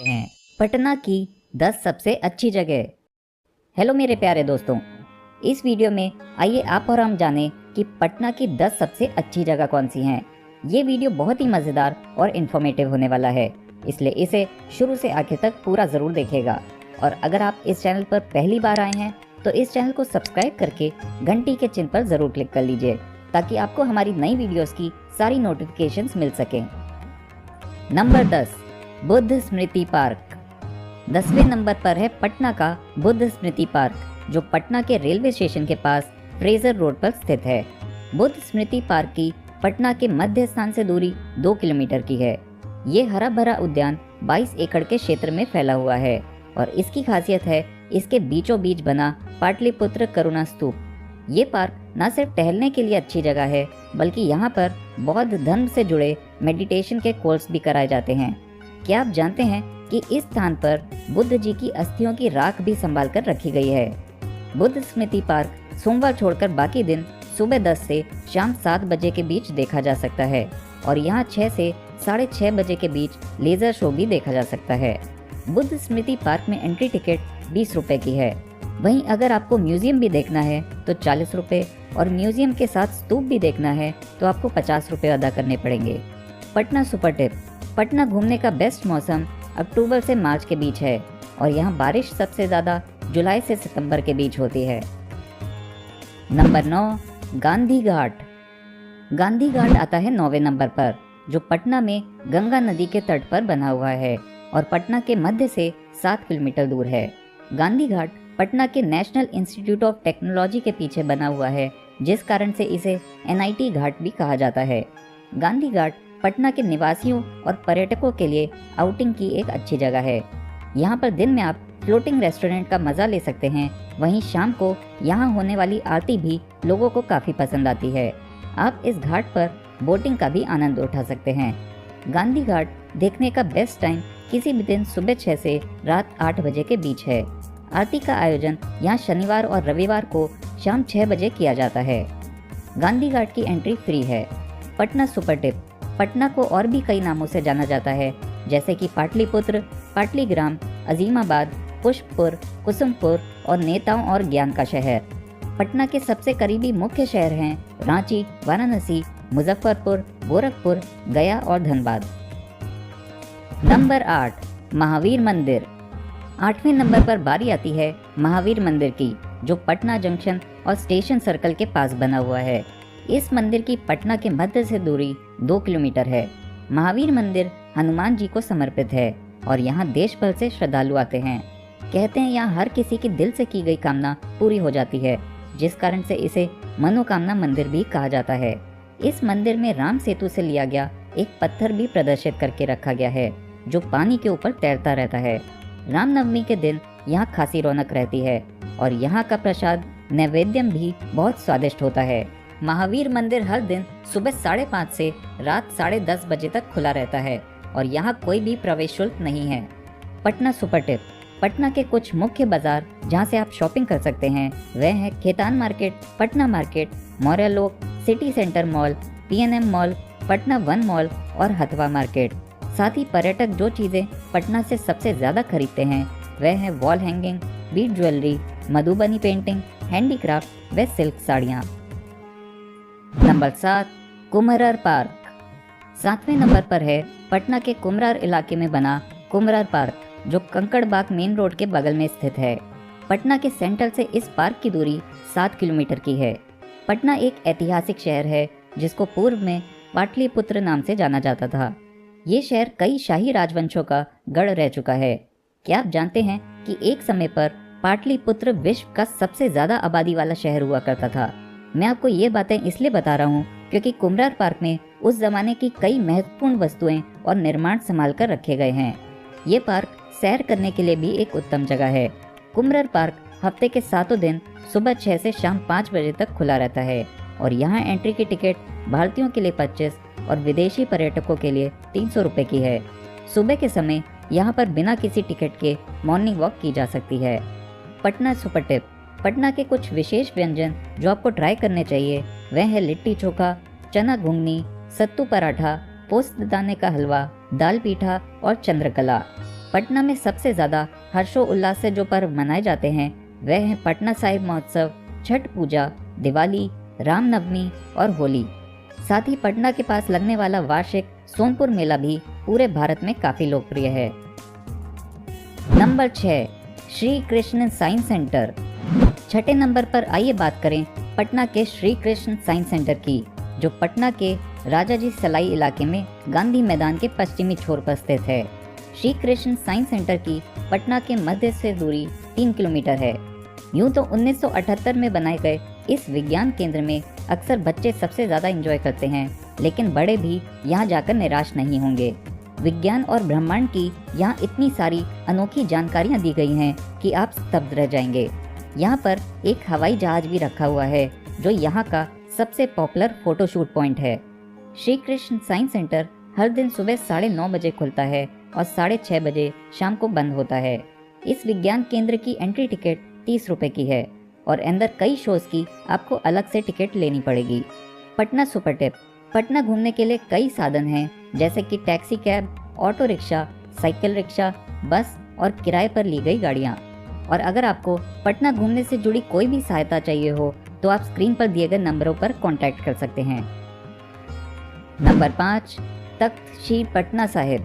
हैं पटना की 10 सबसे अच्छी जगह। हेलो मेरे प्यारे दोस्तों, इस वीडियो में आइए आप और हम जानें कि पटना की 10 सबसे अच्छी जगह कौन सी हैं। ये वीडियो बहुत ही मज़ेदार और इन्फॉर्मेटिव होने वाला है, इसलिए इसे शुरू से आखिर तक पूरा ज़रूर देखिएगा। और अगर आप इस चैनल पर पहली बार आए हैं तो इस चैनल को सब्सक्राइब करके घंटी के चिन्ह पर ज़रूर क्लिक कर लीजिए, ताकि आपको हमारी नई वीडियोस की सारी नोटिफिकेशंस मिल सकें। नंबर 10, बुद्ध स्मृति पार्क। 10वें नंबर पर है पटना का बुद्ध स्मृति पार्क, जो पटना के रेलवे स्टेशन के पास फ्रेजर रोड पर स्थित है। बुद्ध स्मृति पार्क की पटना के मध्य स्थान से दूरी 2 किलोमीटर की है। ये हरा भरा उद्यान 22 एकड़ के क्षेत्र में फैला हुआ है और इसकी खासियत है इसके बीचों बीच बना पाटलिपुत्र करुणा स्तूप। ये पार्क न सिर्फ टहलने के लिए अच्छी जगह है, बल्कि यहाँ पर बौद्ध धर्म से जुड़े मेडिटेशन के कोर्स भी कराए जाते हैं। क्या आप जानते हैं कि इस स्थान पर बुद्ध जी की अस्थियों की राख भी संभाल कर रखी गई है। बुद्ध स्मृति पार्क सोमवार छोड़कर बाकी दिन सुबह 10 से शाम 7 बजे के बीच देखा जा सकता है और यहाँ 6 से 6:30 बजे के बीच लेजर शो भी देखा जा सकता है। बुद्ध स्मृति पार्क में एंट्री टिकट 20 रुपए की है। वहीं अगर आपको म्यूजियम भी देखना है तो 40 रुपए और म्यूजियम के साथ स्तूप भी देखना है तो आपको 50 रुपए अदा करने पड़ेंगे। Patna super tip. पटना घूमने का बेस्ट मौसम अक्टूबर से मार्च के बीच है और यहाँ बारिश सबसे ज़्यादा जुलाई से सितंबर के बीच होती है। नंबर 9, गांधी घाट। गांधी घाट आता है 9वें नंबर पर, जो पटना में गंगा नदी के तट पर बना हुआ है और पटना के मध्य से 7 किलोमीटर दूर है। गांधी घाट पटना के नेशनल इंस्टीट्यूट ऑफ टेक्नोलॉजी के पीछे बना हुआ है, जिस कारण से इसे NIT घाट भी कहा जाता है। गांधी घाट पटना के निवासियों और पर्यटकों के लिए आउटिंग की एक अच्छी जगह है। यहाँ पर दिन में आप फ्लोटिंग रेस्टोरेंट का मज़ा ले सकते हैं, वहीं शाम को यहाँ होने वाली आरती भी लोगों को काफ़ी पसंद आती है। आप इस घाट पर बोटिंग का भी आनंद उठा सकते हैं। गांधी घाट देखने का बेस्ट टाइम किसी भी दिन सुबह 6 से रात 8 बजे के बीच है। आरती का आयोजन यहाँ शनिवार और रविवार को शाम 6 बजे किया जाता है। गांधी घाट की एंट्री फ्री है। Patna super tip. पटना को और भी कई नामों से जाना जाता है, जैसे कि पाटलिपुत्र, पाटलीग्राम, अजीमाबाद, पुष्पपुर, कुसुमपुर और नेताओं और ज्ञान का शहर। पटना के सबसे करीबी मुख्य शहर हैं रांची, वाराणसी, मुजफ्फरपुर, गोरखपुर, गया और धनबाद। नंबर 8, महावीर मंदिर। 8वें नंबर पर बारी आती है महावीर मंदिर की, जो पटना जंक्शन और स्टेशन सर्कल के पास बना हुआ है। इस मंदिर की पटना के मध्य से दूरी 2 किलोमीटर है। महावीर मंदिर हनुमान जी को समर्पित है और यहाँ देश भर से श्रद्धालु आते हैं। कहते हैं यहाँ हर किसी की दिल से की गई कामना पूरी हो जाती है, जिस कारण से इसे मनोकामना मंदिर भी कहा जाता है। इस मंदिर में राम सेतु से लिया गया एक पत्थर भी प्रदर्शित करके रखा गया है, जो पानी के ऊपर तैरता रहता है। रामनवमी के दिन यहाँ खासी रौनक रहती है और यहाँ का प्रसाद नैवेद्यम भी बहुत स्वादिष्ट होता है। महावीर मंदिर हर दिन सुबह 5:30 से रात 10:30 बजे तक खुला रहता है और यहाँ कोई भी प्रवेश शुल्क नहीं है। Patna super tip. पटना के कुछ मुख्य बाजार जहाँ से आप शॉपिंग कर सकते हैं वह है खेतान मार्केट, पटना मार्केट, मौर्य लोक, city centre mall, PNM mall, Patna one mall और हथवा मार्केट। साथ ही पर्यटक जो चीज़ें पटना से सबसे ज़्यादा खरीदते हैं वह है wall hanging, bead jewellery, Madhubani painting, handicraft व सिल्क साड़ियाँ। Number 7, Kumhrar park. 7वें नंबर पर है पटना के कुमरार इलाके में बना कुमरर पार्क, जो कंकड़बाग मेन रोड के बगल में स्थित है। पटना के सेंटर से इस पार्क की दूरी 7 किलोमीटर की है। पटना एक ऐतिहासिक शहर है जिसको पूर्व में पाटलिपुत्र नाम से जाना जाता था। ये शहर कई शाही राजवंशों का गढ़ रह चुका है। क्या आप जानते हैं कि एक समय पर पाटलिपुत्र विश्व का सबसे ज़्यादा आबादी वाला शहर हुआ करता था। मैं आपको ये बातें इसलिए बता रहा हूँ क्योंकि कुमरार पार्क में उस जमाने की कई महत्वपूर्ण वस्तुएं और निर्माण संभाल कर रखे गए हैं। ये पार्क सैर करने के लिए भी एक उत्तम जगह है। कुमरार पार्क हफ्ते के 7 दिन सुबह 6 से शाम 5 बजे तक खुला रहता है और यहाँ एंट्री की टिकट भारतीयों के लिए 25 और विदेशी पर्यटकों के लिए 300 रुपये की है। सुबह के समय यहाँ पर बिना किसी टिकट के मॉर्निंग वॉक की जा सकती है। Patna super tip. पटना के कुछ विशेष व्यंजन जो आपको ट्राई करने चाहिए वह है लिट्टी चोखा, चना घुंगनी, सत्तू पराठा, पोस्त दाने का हलवा, दाल पीठा और चंद्रकला। पटना में सबसे ज़्यादा हर्षोल्लास से जो पर्व मनाए जाते हैं वह हैं पटना साहिब महोत्सव, छठ पूजा, दिवाली, रामनवमी और होली। साथ ही पटना के पास लगने वाला वार्षिक सोनपुर मेला भी पूरे भारत में काफ़ी लोकप्रिय है। Number 6, Shri Krishna science centre. छठे नंबर पर आइए बात करें पटना के श्री कृष्ण साइंस सेंटर की, जो पटना के राजाजी सलाई इलाके में गांधी मैदान के पश्चिमी छोर पर स्थित है। श्री कृष्ण साइंस सेंटर की पटना के मध्य से दूरी 3 किलोमीटर है। यूं तो 1978 में बनाए गए इस विज्ञान केंद्र में अक्सर बच्चे सबसे ज़्यादा एंजॉय करते हैं, लेकिन बड़े भी यहाँ जाकर निराश नहीं होंगे। विज्ञान और ब्रह्मांड की यहाँ इतनी सारी अनोखी जानकारियाँ दी गई हैं कि आप स्तब्ध रह जाएंगे। यहाँ पर एक हवाई जहाज भी रखा हुआ है जो यहाँ का सबसे पॉपुलर फोटोशूट पॉइंट है। श्री कृष्ण साइंस सेंटर हर दिन सुबह 9:30 बजे खुलता है और 6:30 बजे शाम को बंद होता है। इस विज्ञान केंद्र की एंट्री टिकट 30 रुपए की है और अंदर कई शोज की आपको अलग से टिकट लेनी पड़ेगी। Patna super tip. पटना घूमने के लिए कई साधन हैं, जैसे कि taxi cab, auto rickshaw, cycle rickshaw, बस और किराए पर ली गई गाड़ियाँ। और अगर आपको पटना घूमने से जुड़ी कोई भी सहायता चाहिए हो तो आप स्क्रीन पर दिए गए नंबरों पर कॉन्टैक्ट कर सकते हैं। नंबर 5, तख्त श्री पटना साहिब।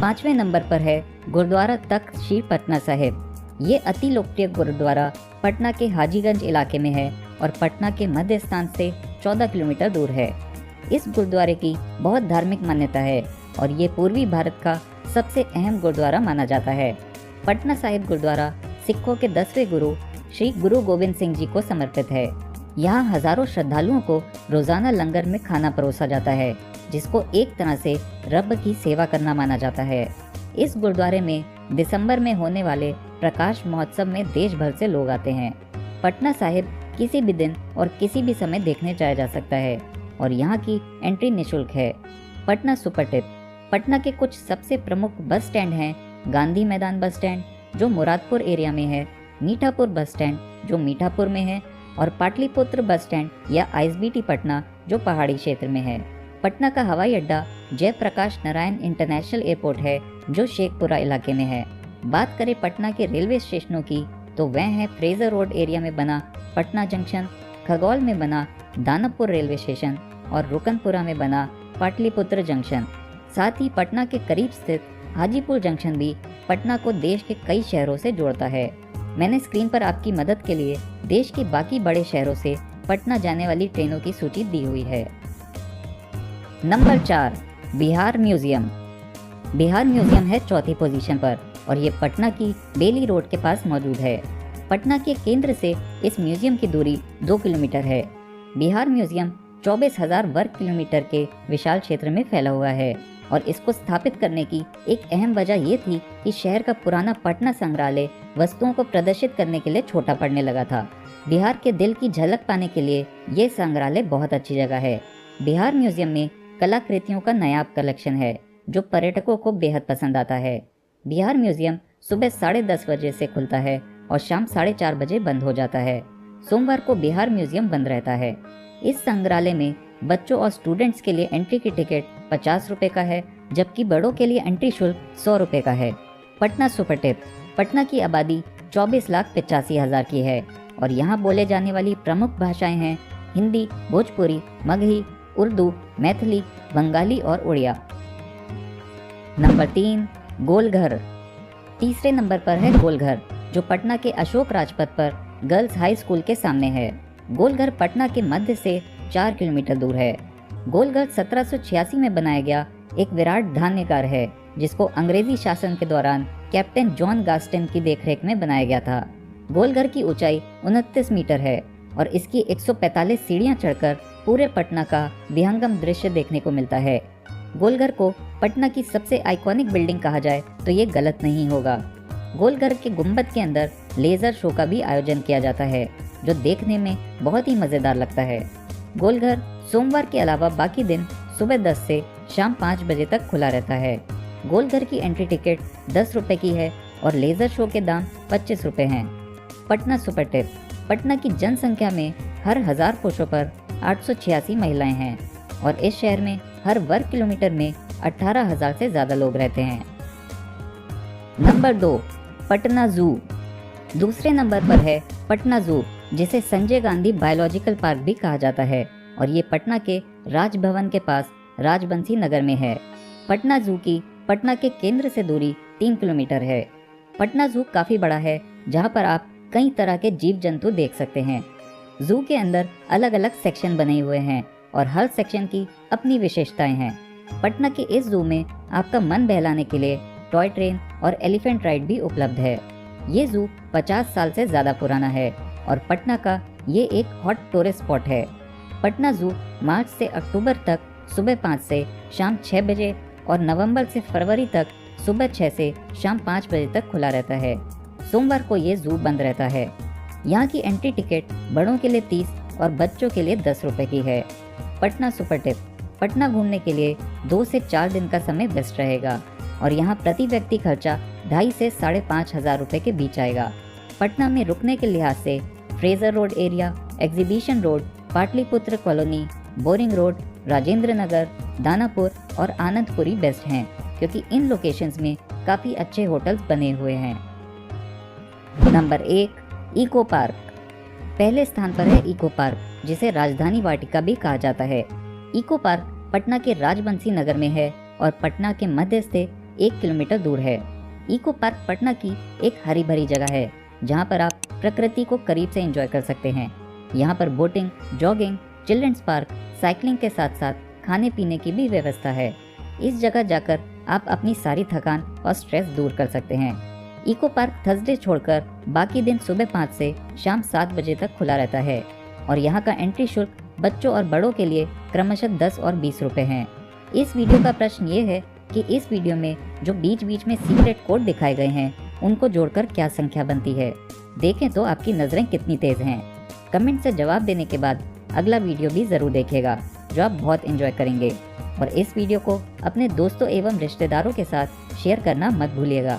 5वें नंबर पर है गुरुद्वारा तख्त श्री पटना साहिब। ये अति लोकप्रिय गुरुद्वारा पटना के हाजीगंज इलाके में है और पटना के मध्य स्थान से 14 किलोमीटर दूर है। इस गुरुद्वारे की बहुत धार्मिक मान्यता है और ये पूर्वी भारत का सबसे अहम गुरुद्वारा माना जाता है। पटना साहिब गुरुद्वारा सिखों के 10वें गुरु श्री गुरु गोविंद सिंह जी को समर्पित है। यहाँ हजारों श्रद्धालुओं को रोजाना लंगर में खाना परोसा जाता है, जिसको एक तरह से रब की सेवा करना माना जाता है। इस गुरुद्वारे में दिसंबर में होने वाले प्रकाश महोत्सव में देश भर से लोग आते हैं। पटना साहिब किसी भी दिन और किसी भी समय देखने जाया जा सकता है और यहाँ की एंट्री निःशुल्क है। Patna super tip. पटना के कुछ सबसे प्रमुख बस स्टैंड हैं गांधी मैदान बस स्टैंड जो मुरादपुर एरिया में है, मीठापुर बस स्टैंड जो मीठापुर में है और पाटलिपुत्र बस स्टैंड या आईएसबीटी पटना जो पहाड़ी क्षेत्र में है। पटना का हवाई अड्डा जयप्रकाश नारायण इंटरनेशनल एयरपोर्ट है जो शेखपुरा इलाके में है। बात करें पटना के रेलवे स्टेशनों की तो वह है फ्रेजर रोड एरिया में बना पटना जंक्शन, खगौल में बना दानापुर रेलवे स्टेशन और रुकनपुरा में बना पाटलिपुत्र जंक्शन। साथ ही पटना के करीब स्थित हाजीपुर जंक्शन भी पटना को देश के कई शहरों से जोड़ता है। मैंने स्क्रीन पर आपकी मदद के लिए देश के बाकी बड़े शहरों से पटना जाने वाली ट्रेनों की सूची दी हुई है। Number 4, Bihar museum. Bihar museum है चौथी पोजीशन पर और ये पटना की बेली रोड के पास मौजूद है। पटना के केंद्र से इस म्यूजियम की दूरी 2 किलोमीटर है। बिहार म्यूजियम 24,000 वर्ग किलोमीटर के विशाल क्षेत्र में फैला हुआ है और इसको स्थापित करने की एक अहम वजह ये थी कि शहर का पुराना पटना संग्रहालय वस्तुओं को प्रदर्शित करने के लिए छोटा पड़ने लगा था। बिहार के दिल की झलक पाने के लिए ये संग्रहालय बहुत अच्छी जगह है। बिहार म्यूजियम में कलाकृतियों का नायाब कलेक्शन है जो पर्यटकों को बेहद पसंद आता है। बिहार म्यूजियम सुबह 10:30 बजे से खुलता है और शाम 4:30 बजे बंद हो जाता है। सोमवार को बिहार म्यूजियम बंद रहता है। इस संग्रहालय में बच्चों और स्टूडेंट्स के लिए एंट्री की टिकट 50 रुपए का है, जबकि बड़ों के लिए एंट्री शुल्क 100 रुपए का है। Patna super tip. पटना की आबादी 24,85,000 की है और यहाँ बोले जाने वाली प्रमुख भाषाएं हैं हिंदी, भोजपुरी, मगही, उर्दू, मैथिली, बंगाली और उड़िया। नंबर 3, गोलघर। तीसरे नंबर पर है गोलघर जो पटना के अशोक राजपथ पर गर्ल्स हाई स्कूल के सामने है। गोलघर पटना के मध्य से 4 किलोमीटर दूर है। गोलघर 1786 में बनाया गया एक विराट धान्यगार है जिसको अंग्रेजी शासन के दौरान कैप्टन जॉन गास्टन की देखरेख में बनाया गया था। गोलघर की ऊंचाई 29 मीटर है और इसकी 145 सीढ़ियां चढ़कर पूरे पटना का विहंगम दृश्य देखने को मिलता है। गोलघर को पटना की सबसे आइकॉनिक बिल्डिंग कहा जाए तो ये गलत नहीं होगा। गोलघर के गुंबद के अंदर लेजर शो का भी आयोजन किया जाता है जो देखने में बहुत ही मजेदार लगता है। गोलघर सोमवार के अलावा बाकी दिन सुबह 10 से शाम 5 बजे तक खुला रहता है। गोलघर की एंट्री टिकट 10 रुपए की है और लेजर शो के दाम 25 रुपए हैं। Patna super tip. पटना की जनसंख्या में हर 1000 पुरुषों पर 886 महिलाएं हैं और इस शहर में हर वर्ग किलोमीटर में 18,000 से ज़्यादा लोग रहते हैं। नंबर 2, पटना जू। दूसरे नंबर पर है पटना जू, जिसे संजय गांधी बायोलॉजिकल पार्क भी कहा जाता है और ये पटना के राजभवन के पास राजबंसी नगर में है। पटना जू की पटना के केंद्र से दूरी 3 किलोमीटर है। पटना जू काफ़ी बड़ा है, जहाँ पर आप कई तरह के जीव जंतु देख सकते हैं। जू के अंदर अलग अलग सेक्शन बने हुए हैं और हर सेक्शन की अपनी विशेषताएं हैं। पटना के इस जू में आपका मन बहलाने के लिए टॉय ट्रेन और एलिफेंट राइड भी उपलब्ध है। ये जू 50 साल से ज़्यादा पुराना है और पटना का ये एक हॉट टूरिस्ट स्पॉट है। पटना जू मार्च से अक्टूबर तक सुबह 5 से शाम 6 बजे और नवंबर से फरवरी तक सुबह 6 से शाम 5 बजे तक खुला रहता है। सोमवार को ये जू बंद रहता है। यहाँ की एंट्री टिकट बड़ों के लिए 30 और बच्चों के लिए 10 रुपये की है। Patna super tip. पटना घूमने के लिए 2 से 4 दिन का समय बेस्ट रहेगा और यहाँ प्रति व्यक्ति खर्चा 2,500 से 5,500 रुपये के बीच आएगा। पटना में रुकने के लिहाज से Fraser road area, exhibition road, Pataliputra colony, boring road, Rajendra Nagar, Danapur और आनंदपुरी बेस्ट हैं, क्योंकि इन लोकेशंस में काफ़ी अच्छे होटल्स बने हुए हैं। Number 1, eco park. पहले स्थान पर है इको पार्क, जिसे राजधानी वाटिका भी कहा जाता है। इको पार्क पटना के राजबंसी नगर में है और पटना के मध्य से 1 किलोमीटर दूर है। इको पार्क पटना की एक हरी भरी जगह है, जहाँ पर आप प्रकृति को करीब से एंजॉय कर सकते हैं। यहाँ पर boating, jogging, children's park, cycling के साथ साथ खाने पीने की भी व्यवस्था है। इस जगह जाकर आप अपनी सारी थकान और स्ट्रेस दूर कर सकते हैं। इको पार्क थर्सडे छोड़कर बाकी दिन सुबह 5 से शाम 7 बजे तक खुला रहता है और यहाँ का एंट्री शुल्क बच्चों और बड़ों के लिए क्रमशः 10 और 20 रुपये हैं। इस वीडियो का प्रश्न ये है कि इस वीडियो में जो बीच बीच में सीक्रेट कोड दिखाए गए हैं, उनको जोड़कर क्या संख्या बनती है? देखें तो आपकी नज़रें कितनी तेज़ हैं। कमेंट से जवाब देने के बाद अगला वीडियो भी ज़रूर देखिएगा, जो आप बहुत एंजॉय करेंगे। और इस वीडियो को अपने दोस्तों एवं रिश्तेदारों के साथ शेयर करना मत भूलिएगा।